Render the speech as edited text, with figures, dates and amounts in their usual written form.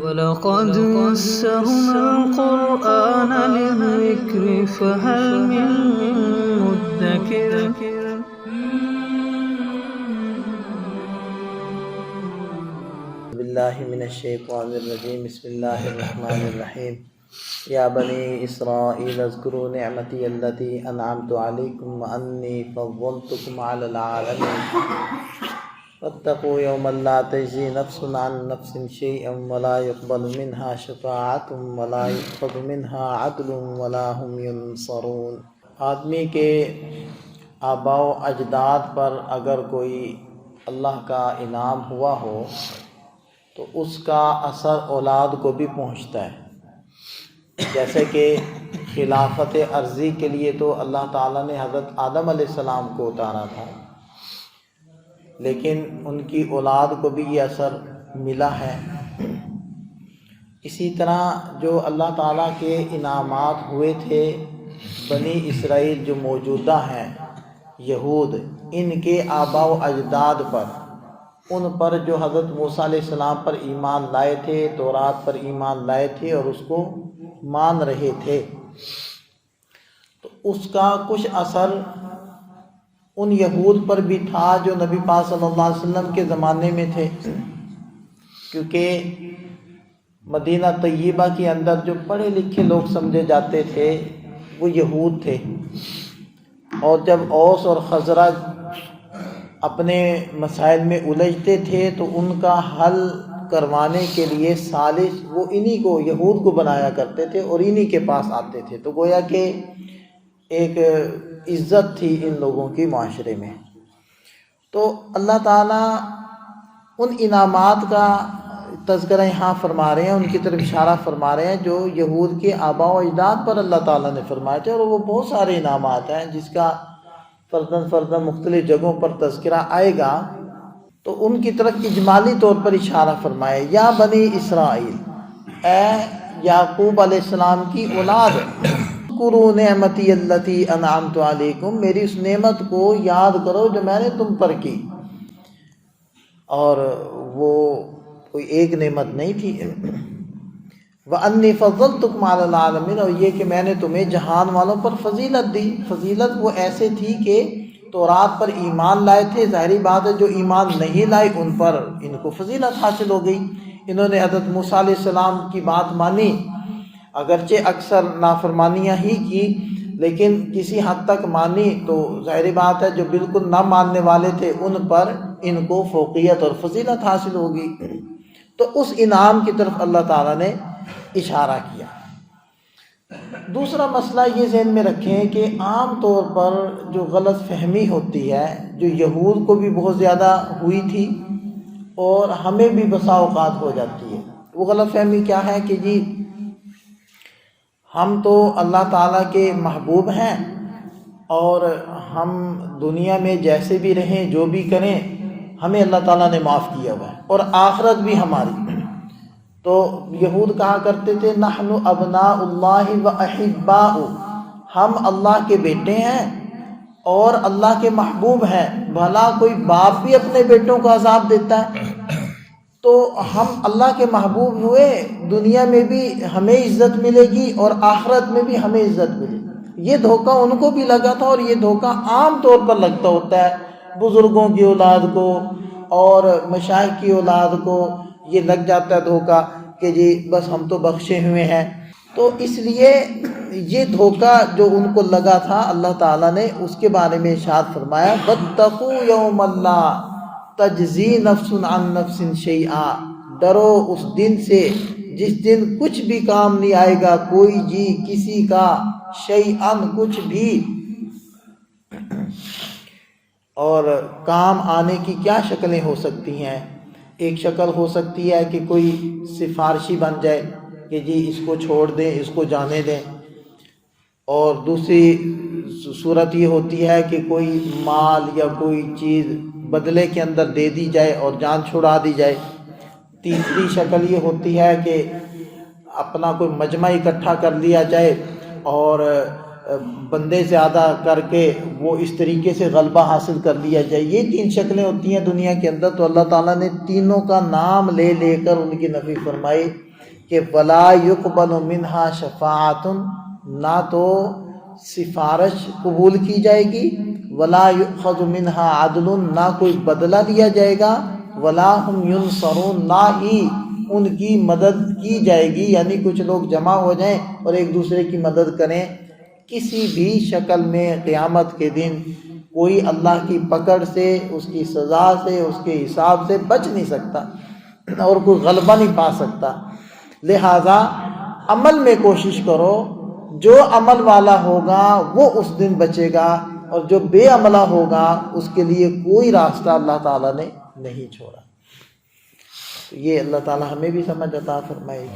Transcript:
وَلَقَدْ يَسَّرْنَا الْقُرْآنَ لِلذِّكْرِ فَهَلْ مِن مُّدَّكِرٍ باللہ من الشیطان الرجیم بسم اللہ الرحمن الرحیم یا بنی اسرائیل اذکروا نعمتی التی انعمت علیکم وانی فضلتکم علی العالمین واتقوا یوما لا تجزی نفس عن نفس شیئا ولا يقبل منها شفاعۃ ولا یؤخذ منها عدل ولا هم ينصرون۔ آدمی کے آباء و اجداد پر اگر کوئی اللہ کا انعام ہوا ہو تو اس کا اثر اولاد کو بھی پہنچتا ہے۔ جیسے کہ خلافت عرضی کے لیے تو اللہ تعالیٰ نے حضرت آدم علیہ السلام کو اتارا تھا، لیکن ان کی اولاد کو بھی یہ اثر ملا ہے۔ اسی طرح جو اللہ تعالیٰ کے انعامات ہوئے تھے بنی اسرائیل جو موجودہ ہیں یہود، ان کے آباء و اجداد پر، ان پر جو حضرت موسیٰ علیہ السلام پر ایمان لائے تھے، تورات پر ایمان لائے تھے اور اس کو مان رہے تھے، تو اس کا کچھ اثر ان یہود پر بھی تھا جو نبی پاک صلی اللہ علیہ وسلم کے زمانے میں تھے، کیونکہ مدینہ طیبہ کے اندر جو پڑھے لکھے لوگ سمجھے جاتے تھے وہ یہود تھے، اور جب اوس اور خزرج اپنے مسائل میں الجھتے تھے تو ان کا حل کروانے کے لیے سالس وہ انہی کو، یہود کو بنایا کرتے تھے اور انہی کے پاس آتے تھے، تو گویا کہ ایک عزت تھی ان لوگوں کی معاشرے میں۔ تو اللہ تعالیٰ ان انعامات کا تذکرہ یہاں فرما رہے ہیں، ان کی طرف اشارہ فرما رہے ہیں جو یہود کے آباء و اجداد پر اللہ تعالیٰ نے فرمائے تھے، اور وہ بہت سارے انعامات ہیں جس کا فرداً مختلف جگہوں پر تذکرہ آئے گا، تو ان کی طرف اجمالی طور پر اشارہ فرمائے۔ یا بنی اسرائیل، اے یعقوب علیہ السلام کی اولاد، اذکروا نعمتی التی انعمت علیکم، میری اس نعمت کو یاد کرو جو میں نے تم پر کی، اور وہ کوئی ایک نعمت نہیں تھی۔ وَأَنِّي فَضَّلْتُكُمْ عَلَى الْعَالَمِينَ، اور یہ کہ میں نے تمہیں جہان والوں پر فضیلت دی۔ فضیلت وہ ایسے تھی کہ تورات پر ایمان لائے تھے، ظاہری بات ہے جو ایمان نہیں لائے ان پر ان کو فضیلت حاصل ہو گئی، انہوں نے حضرت موسیٰ علیہ السلام کی بات مانی، اگرچہ اکثر نافرمانیاں ہی کی لیکن کسی حد تک مانی، تو ظاہری بات ہے جو بالکل نہ ماننے والے تھے ان پر ان کو فوقیت اور فضیلت حاصل ہوگی۔ تو اس انعام کی طرف اللہ تعالیٰ نے اشارہ کیا۔ دوسرا مسئلہ یہ ذہن میں رکھیں کہ عام طور پر جو غلط فہمی ہوتی ہے، جو یہود کو بھی بہت زیادہ ہوئی تھی اور ہمیں بھی بسا اوقات ہو جاتی ہے، وہ غلط فہمی کیا ہے کہ جی ہم تو اللہ تعالیٰ کے محبوب ہیں اور ہم دنیا میں جیسے بھی رہیں جو بھی کریں ہمیں اللہ تعالیٰ نے معاف کیا ہوا ہے اور آخرت بھی ہماری۔ تو یہود کہا کرتے تھے نحن ابناء اللہ و احباء، ہم اللہ کے بیٹے ہیں اور اللہ کے محبوب ہیں، بھلا کوئی باپ بھی اپنے بیٹوں کو عذاب دیتا ہے؟ تو ہم اللہ کے محبوب ہوئے، دنیا میں بھی ہمیں عزت ملے گی اور آخرت میں بھی ہمیں عزت ملے گی۔ یہ دھوکہ ان کو بھی لگا تھا، اور یہ دھوکہ عام طور پر لگتا ہوتا ہے بزرگوں کی اولاد کو اور مشائخ کی اولاد کو، یہ لگ جاتا ہے دھوکہ کہ جی بس ہم تو بخشے ہوئے ہیں۔ تو اس لیے یہ دھوکہ جو ان کو لگا تھا اللہ تعالیٰ نے اس کے بارے میں ارشاد فرمایا واتقوا یوما لا تجزی نفس عن نفس شیئا، ڈرو اس دن سے جس دن کچھ بھی کام نہیں آئے گا، کوئی جی کسی کا، شیئا کچھ بھی۔ اور کام آنے کی کیا شکلیں ہو سکتی ہیں؟ ایک شکل ہو سکتی ہے کہ کوئی سفارشی بن جائے کہ جی اس کو چھوڑ دیں، اس کو جانے دیں، اور دوسری صورت یہ ہوتی ہے کہ کوئی مال یا کوئی چیز بدلے کے اندر دے دی جائے اور جان چھڑا دی جائے۔ تیسری شکل یہ ہوتی ہے کہ اپنا کوئی مجمع اکٹھا کر لیا جائے اور بندے زیادہ کر کے وہ اس طریقے سے غلبہ حاصل کر لیا جائے۔ یہ تین شکلیں ہوتی ہیں دنیا کے اندر، تو اللہ تعالیٰ نے تینوں کا نام لے لے کر ان کی نفی فرمائی کہ ولا یقبل منہا شفاعت، نہ تو سفارش قبول کی جائے گی، ولا یؤخذ منہا عدل، نہ کوئی بدلہ لیا جائے گا، ولا ہم ینصرون، نہ ہی ان کی مدد کی جائے گی، یعنی کچھ لوگ جمع ہو جائیں اور ایک دوسرے کی مدد کریں۔ کسی بھی شکل میں قیامت کے دن کوئی اللہ کی پکڑ سے، اس کی سزا سے، اس کے حساب سے بچ نہیں سکتا اور کوئی غلبہ نہیں پا سکتا۔ لہٰذا عمل میں کوشش کرو، جو عمل والا ہوگا وہ اس دن بچے گا، اور جو بے عملہ ہوگا اس کے لیے کوئی راستہ اللہ تعالیٰ نے نہیں چھوڑا۔ یہ اللہ تعالیٰ ہمیں بھی سمجھ عطا فرمائے۔